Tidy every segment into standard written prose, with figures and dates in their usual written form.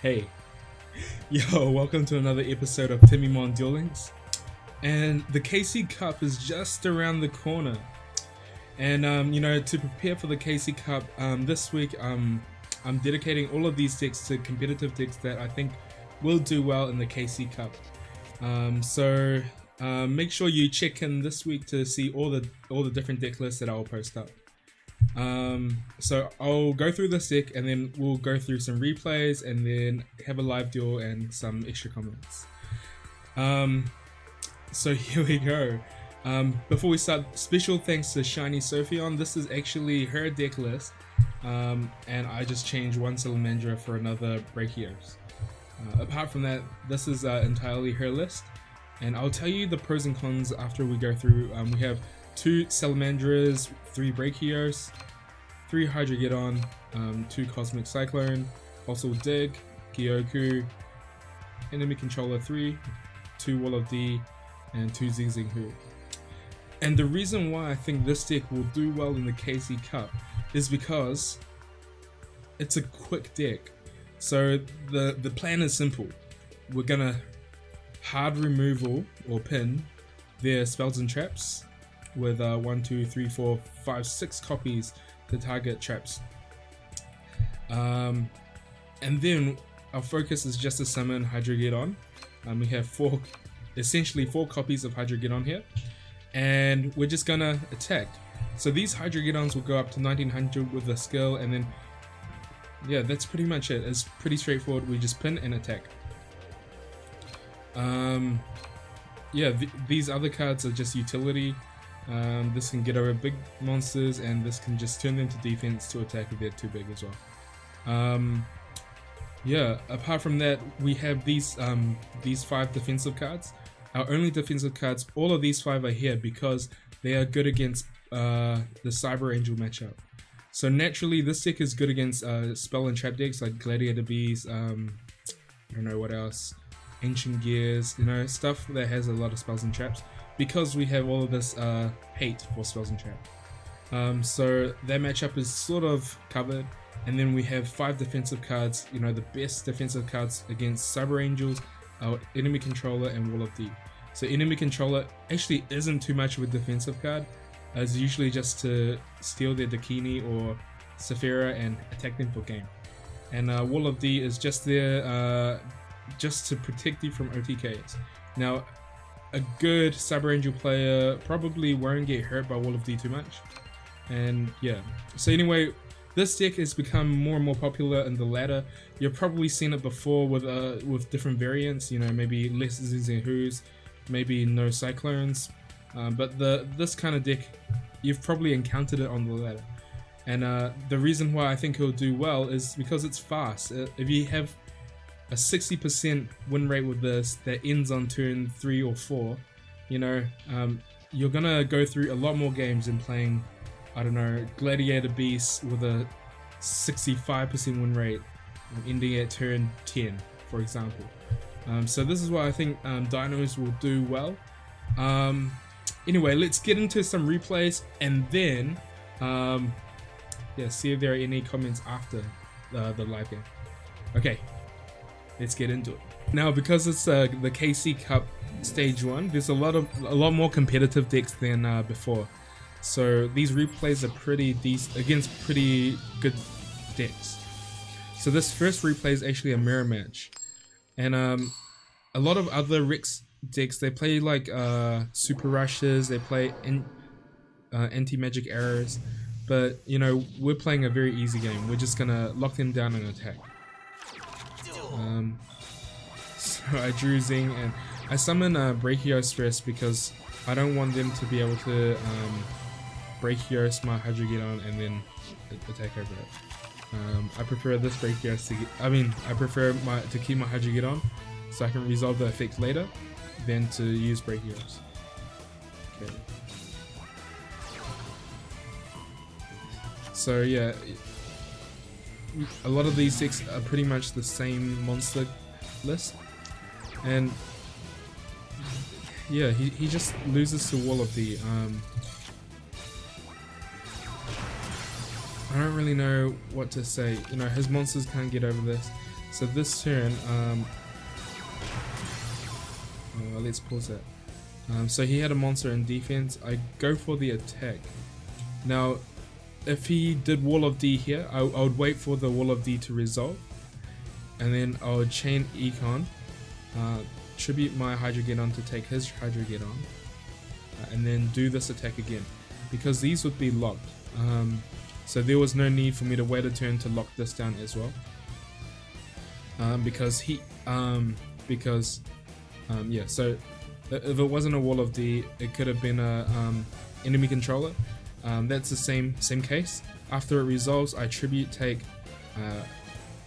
Hey, yo, welcome to another episode of Timmy Duelings. And the KC Cup is just around the corner. And to prepare for the KC Cup, this week I'm dedicating all of these decks to competitive decks that I think will do well in the KC Cup. Make sure you check in this week to see all the different deck lists that I'll post up. So I'll go through this deck and then we'll go through some replays and then have a live duel and some extra comments. So here we go. Before we start, special thanks to Shiny Sophion. This is actually her deck list, and I just changed one Salamandra for another Brachios. Apart from that, this is entirely her list, and I'll tell you the pros and cons after we go through. We have 2 Salamandras, 3 Brachios, 3 Hydreigon, 2 Cosmic Cyclone, Fossil Dig, Gyoku, Enemy Controller 3, 2 Wall of D, and 2 Zigzagoon. And the reason why I think this deck will do well in the KC Cup is because it's a quick deck. So the plan is simple. We're gonna hard removal or pin their spells and traps with 1, 2, 3, 4, 5, 6 copies to target traps. And then our focus is just to summon Hydreigon. We have essentially 4 copies of Hydreigon here, and we're just gonna attack. So these Hydreigons will go up to 1900 with a skill, and then yeah, that's pretty much it. It's pretty straightforward. We just pin and attack. These other cards are just utility. This can get over big monsters, and this can just turn them to defense to attack if they're too big as well. Apart from that, we have these 5 defensive cards. Our only defensive cards, all of these 5 are here because they are good against the Cyber Angel matchup. So naturally, this deck is good against spell and trap decks like Gladiator Bees, I don't know what else, Ancient Gears, stuff that has a lot of spells and traps, because we have all of this hate for spells and traps. So that matchup is sort of covered. And then we have 5 defensive cards, the best defensive cards against Cyber Angels, our Enemy Controller, and Wall of D. So Enemy Controller actually isn't too much of a defensive card. It's usually just to steal their Dakini or Saphira and attack them for game. And Wall of D is just there just to protect you from OTKs. Now, a good Cyber Angel player probably won't get hurt by Wall of D too much. And yeah, so anyway, this deck has become more and more popular in the ladder. You've probably seen it before with different variants, maybe less Zigzagoons, maybe no Cyclones, but this kind of deck, you've probably encountered it on the ladder. And the reason why I think it'll do well is because it's fast. If you have a 60% win rate with this that ends on turn 3 or 4, you're gonna go through a lot more games than playing, I don't know, Gladiator Beasts with a 65% win rate ending at turn 10, for example. So this is why I think Dinos will do well. Anyway, let's get into some replays and then see if there are any comments after the live game. Okay, let's get into it. Now, because it's the KC Cup Stage 1, there's a lot more competitive decks than before. So these replays are pretty decent against pretty good decks. So this first replay is actually a mirror match, and a lot of other Rex decks, they play like Super Rushes, they play anti-magic arrows, but we're playing a very easy game. We're just gonna lock them down and attack. So I drew Zing and I summon Brachios first because I don't want them to be able to Brachios my Hydreigon and then attack over it. I prefer this Brachios to keep my Hydreigon so I can resolve the effect later than to use Brachios. Okay. So yeah, a lot of these decks are pretty much the same monster list, and yeah, he just loses to Wall of D. I don't really know what to say. His monsters can't get over this. So this turn, let's pause that. So he had a monster in defense. I go for the attack. Now, if he did Wall of D here, I would wait for the Wall of D to resolve, and then I would chain Econ, tribute my Hydrogeddon to take his Hydrogeddon, and then do this attack again, because these would be locked. So there was no need for me to wait a turn to lock this down as well. Yeah, so if it wasn't a Wall of D, it could have been a enemy controller. That's the same case. After it resolves, I tribute, take,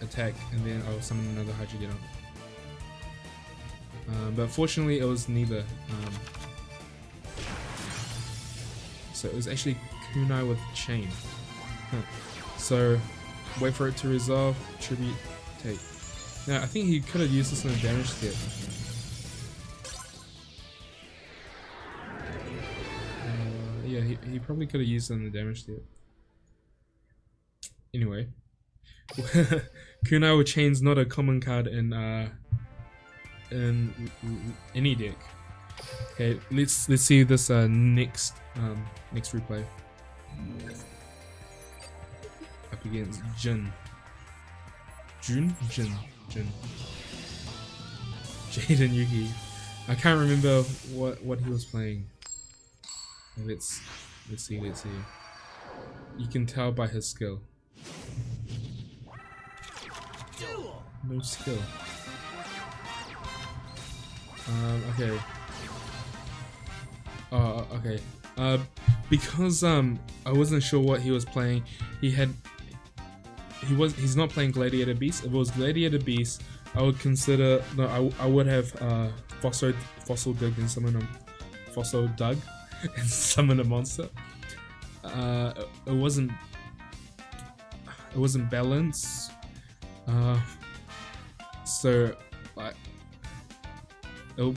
attack, and then I'll summon another Hydrogeddon. But fortunately, it was neither. So it was actually Kunai with chain. So wait for it to resolve, tribute, take. Now I think he could have used this in a damage step. Yeah, he probably could have used it in the damage step. Anyway, Kunai with chain's not a common card in any deck. Okay, let's see this next replay. Up against Jin. Jaden Yuki. I can't remember what he was playing. Let's see. You can tell by his skill. No skill. Okay. Oh, okay. Because I wasn't sure what he was playing. He's not playing Gladiator Beast. If it was Gladiator Beast, I would consider. No, I would have Fossil Dug and summon a Fossil Dug and summon a monster. It wasn't balanced. So like, you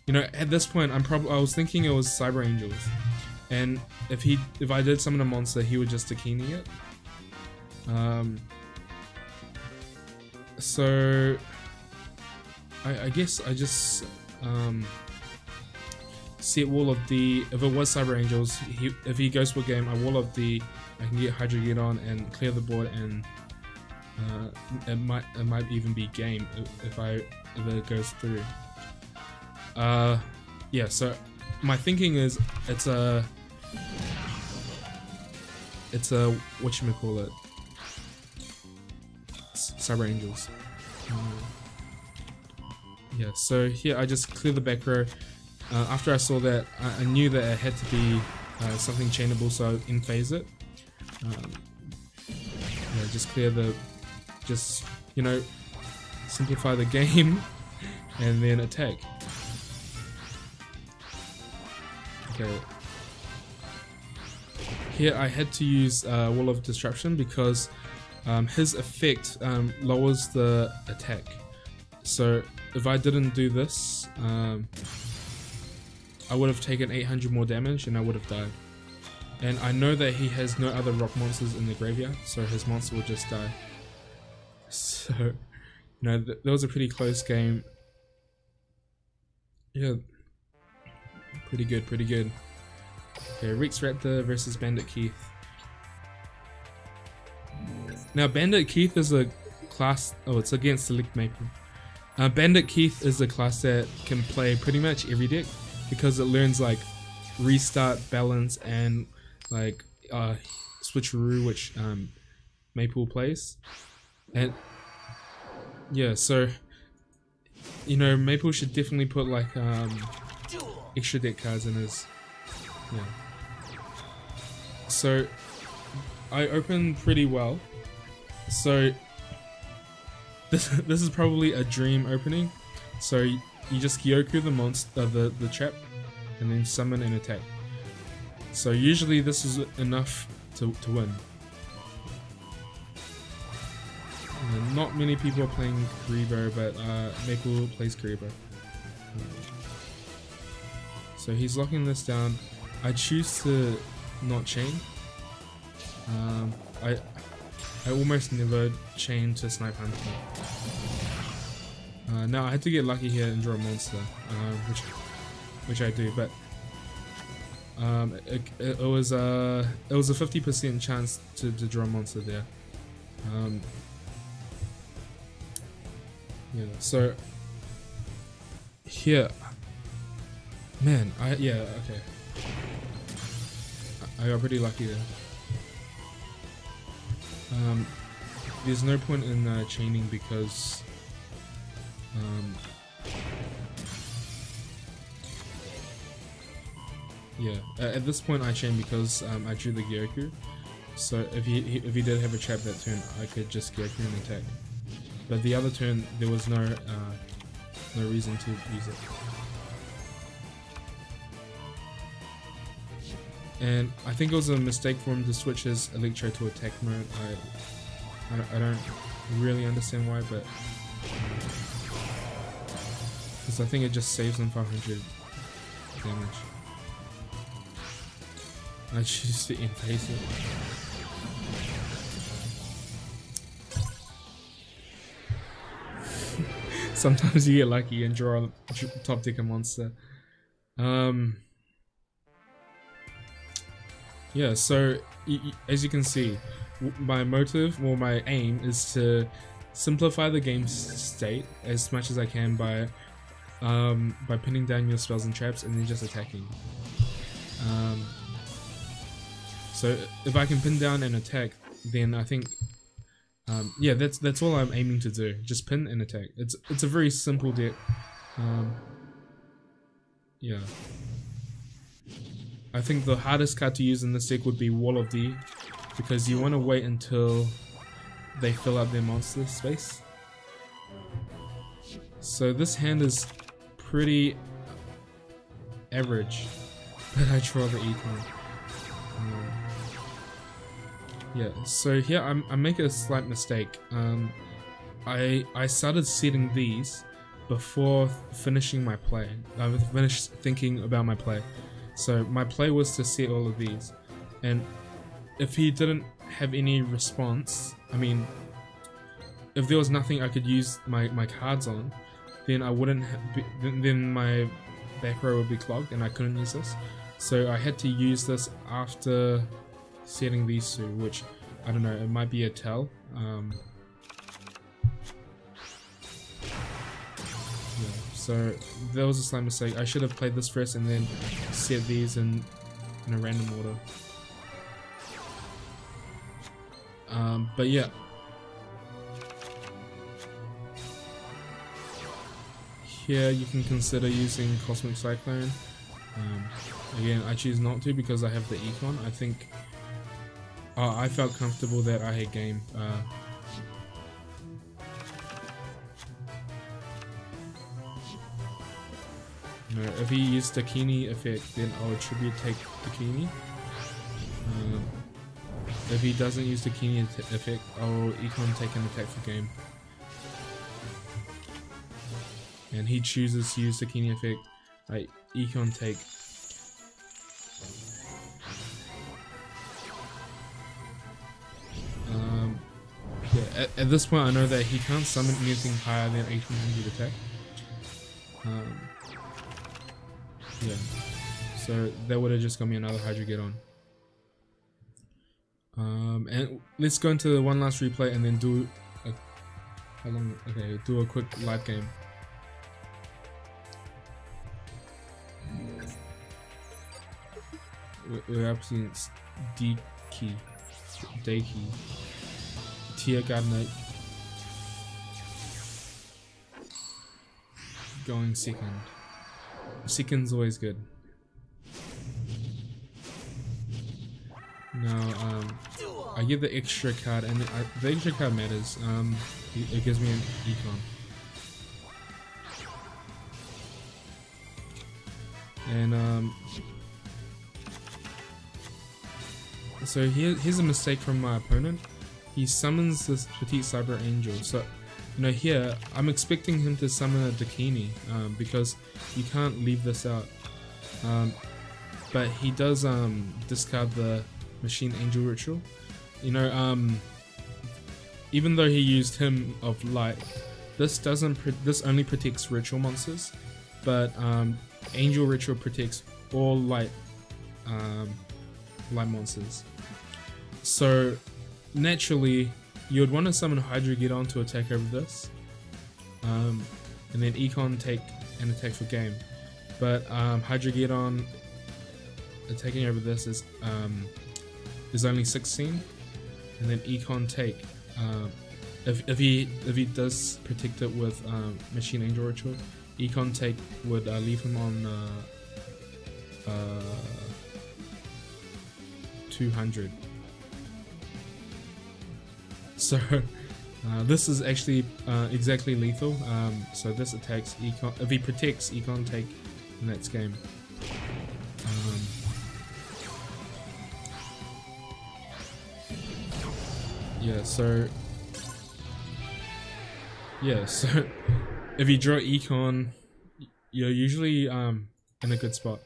know, at this point, I was thinking it was Cyber Angels, and if I did summon a monster, he would just Dakini it. So I guess I just set Wall of D. If it was Cyber Angels, if he goes for a game, I Wall of D. I can get Hydrogeddon and clear the board, and it might even be game if it goes through. Yeah. So my thinking is it's a whatchamacallit, Cyber Angels. Yeah, so here I just clear the back row. After I saw that, I knew that it had to be something chainable, so I in-phase it. Yeah, just clear simplify the game, and then attack. Okay. Here I had to use Wall of Disruption because his effect lowers the attack. So if I didn't do this, I would have taken 800 more damage and I would have died. And I know that he has no other rock monsters in the graveyard, so his monster will just die. So, that was a pretty close game. Yeah, pretty good. Okay, Rex Raptor versus Bandit Keith. Now, Bandit Keith is a class. Oh, it's against Select Maple. Bandit Keith is a class that can play pretty much every deck because it learns like Restart, Balance, and like Switcheroo, which Maple plays. And yeah, so Maple should definitely put like extra deck cards in his. Yeah. So I opened pretty well. So this is probably a dream opening. So you just Gyoku the monster, the trap, and then summon and attack. So usually this is enough to win. Not many people are playing Karibo, but Maple plays Karibo. So he's locking this down. I choose to not chain. I almost never chain to Snipe Hunter. Now I had to get lucky here and draw a monster, which I do, but it was a 50% chance to draw a monster there. Yeah, so here, man, okay, I got pretty lucky there. There's no point in chaining because yeah, at this point I chain because I drew the Gyoku. So if he did have a trap that turn, I could just Gyoku and attack. But the other turn there was no reason to use it. And I think it was a mistake for him to switch his Electro to attack mode. I don't really understand why, but because I think it just saves him 500 damage. I choose to in-face it. Sometimes you get lucky and draw a top decker monster. Yeah, so as you can see, my motive or my aim is to simplify the game's state as much as I can by pinning down your spells and traps and then just attacking. So if I can pin down and attack, then I think yeah, that's all I'm aiming to do. Just pin and attack. It's a very simple deck. Yeah. I think the hardest card to use in this deck would be Wall of D, because you want to wait until they fill up their monster space. So this hand is pretty average, but I draw the econ. Yeah, so here I make a slight mistake. I started setting these before finishing my play. I finished thinking about my play. So my play was to set all of these, and if he didn't have any response, I mean, if there was nothing I could use my cards on, then I wouldn't then my back row would be clogged and I couldn't use this. So I had to use this after setting these two, which I don't know, it might be a tell. Yeah, so that was a slight mistake. I should have played this first and then set these in a random order. But yeah. Here you can consider using Cosmic Cyclone. Again, I choose not to because I have the econ. I think I felt comfortable that I had game. No, if he used the Dakini effect, then I would tribute take the Dakini. If he doesn't use the Dakini effect, I will econ take an attack for game. And he chooses to use the Dakini effect, I econ take. Yeah, at this point I know that he can't summon anything higher than 1800 attack. Yeah, so that would have just got me another Hydra get on. And let's go into one last replay and then do a, how long? Okay, do a quick live game. We're up against Deki, Tia God Knight, going second. Second's always good. Now, I get the extra card, and the extra card matters. It gives me an econ. And so here's a mistake from my opponent. He summons this Petite Cyber Angel. So, you know, here I'm expecting him to summon a Dakini because you can't leave this out. But he does discard the Machine Angel Ritual. You know, even though he used Hymn of Light, this only protects ritual monsters, but Angel Ritual protects all light monsters. So naturally, you would want to summon Hydreigon to attack over this, and then Econ take an attack for game. But Hydreigon attacking over this is only 16, and then Econ take if he does protect it with Machine Angel Ritual, Econ take would leave him on 200. So this is actually exactly lethal. So this attacks Econ. If he protects, Econ take, and that's game. So if you draw Econ, you're usually in a good spot.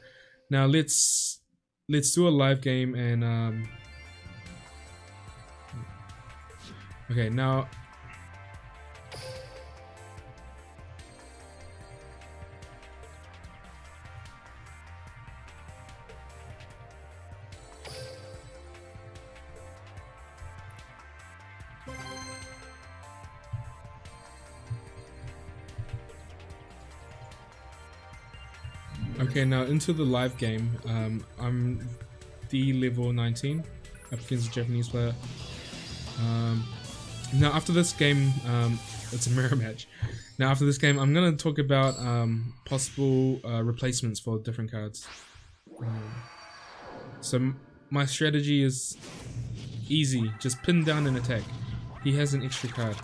Now let's do a live game and okay, now into the live game. I'm D level 19 up against a Japanese player. Now after this game, it's a mirror match. Now after this game, I'm gonna talk about possible replacements for different cards. So my strategy is easy: just pin down and attack. He has an extra card.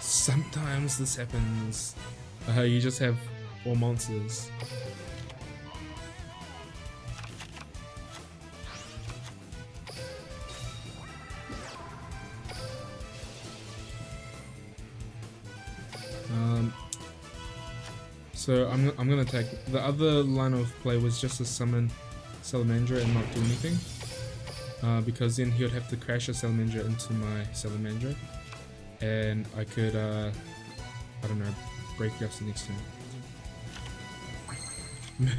Sometimes this happens. You just have all monsters. So I'm gonna attack. The other line of play was just to summon Salamandra and not do anything, because then he would have to crash a Salamandra into my Salamandra, and I could I don't know, break grass next to him.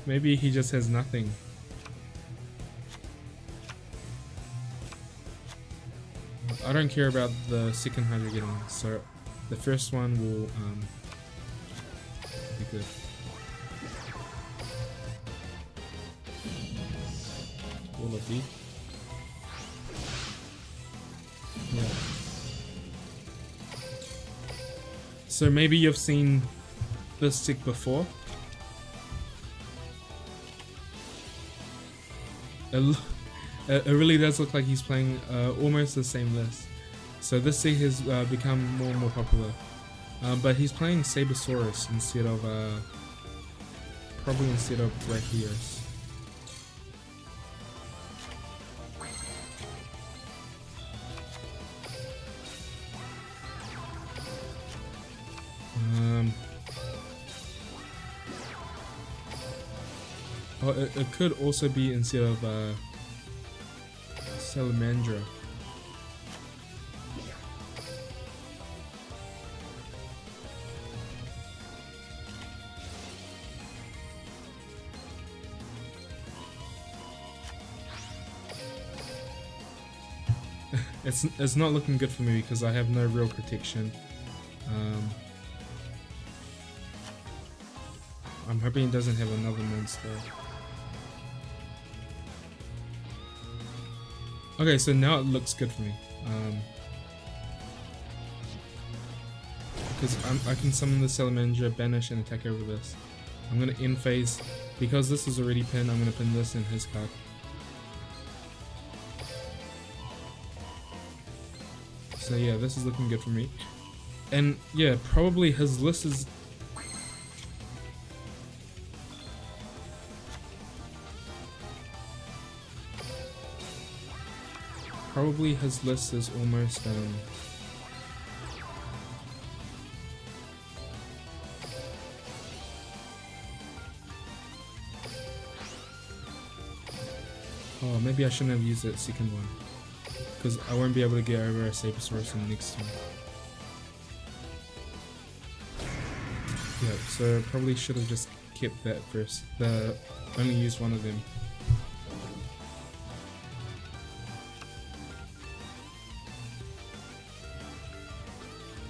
Maybe he just has nothing. I don't care about the second Hydreigon, so the first one will be good. All of these. Yeah. So maybe you've seen this stick before. It really does look like he's playing almost the same list. So this stick has become more and more popular. But he's playing Sabersaurus instead of probably instead of Brachiosaurus. It could also be instead of Salamandra. It's not looking good for me because I have no real protection. I'm hoping he doesn't have another monster. Okay, so now it looks good for me. Because I can summon the Salamandra, banish, and attack over this. I'm gonna end phase. Because this is already pinned, I'm gonna pin this in his card. So yeah, this is looking good for me. And yeah, probably his list is... Probably his list is almost Oh, maybe I shouldn't have used that second one, because I won't be able to get over a Sabersaurus in the next turn. Yeah, so probably should have just kept that first. Only used one of them.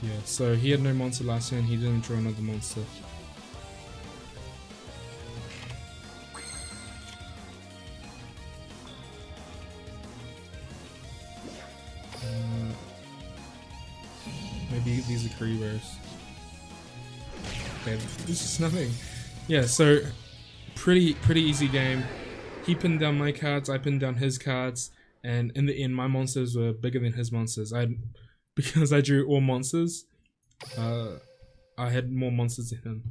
Yeah, so he had no monster last turn, he didn't draw another monster. Maybe these are Kuribo's. Okay, this is nothing. Yeah, so pretty easy game. He pinned down my cards, I pinned down his cards, and in the end my monsters were bigger than his monsters. Because I drew all monsters, I had more monsters than him.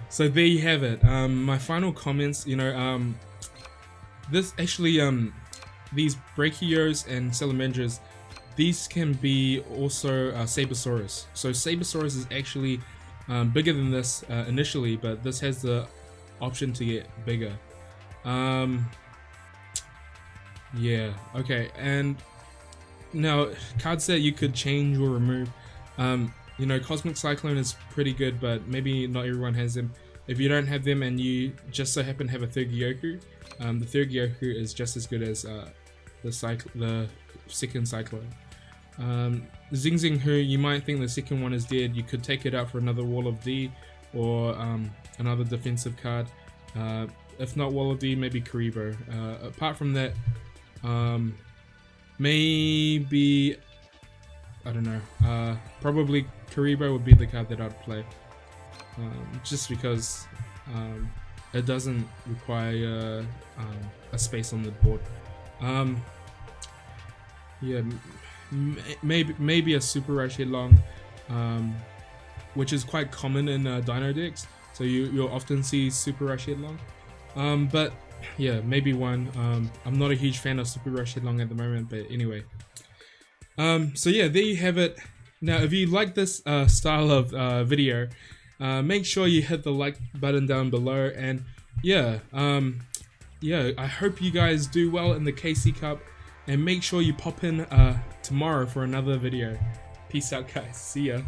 So there you have it. My final comments, you know, this actually, these Brachios and Salamanders, these can be also Sabersaurus. So Sabersaurus is actually bigger than this initially, but this has the option to get bigger. Yeah, okay, and now cards that you could change or remove. You know, Cosmic Cyclone is pretty good, but maybe not everyone has them. If you don't have them and you just so happen to have a third Gyoku, the third Gyoku is just as good as the second Cyclone. Zing Zing Hu, you might think the second one is dead. You could take it out for another Wall of D or another defensive card. If not Wall of D, maybe Kuribo. Apart from that, maybe, I don't know, probably Kuribo would be the card that I'd play, just because it doesn't require a space on the board. Yeah, maybe a Super Rush Headlong, which is quite common in Dino decks, so you'll often see Super Rush Headlong. But yeah, maybe one. I'm not a huge fan of Super Rush Headlong at the moment, but anyway. So yeah, there you have it. Now, if you like this style of video, make sure you hit the like button down below, and yeah, I hope you guys do well in the KC Cup, and make sure you pop in tomorrow for another video. Peace out, guys. See ya.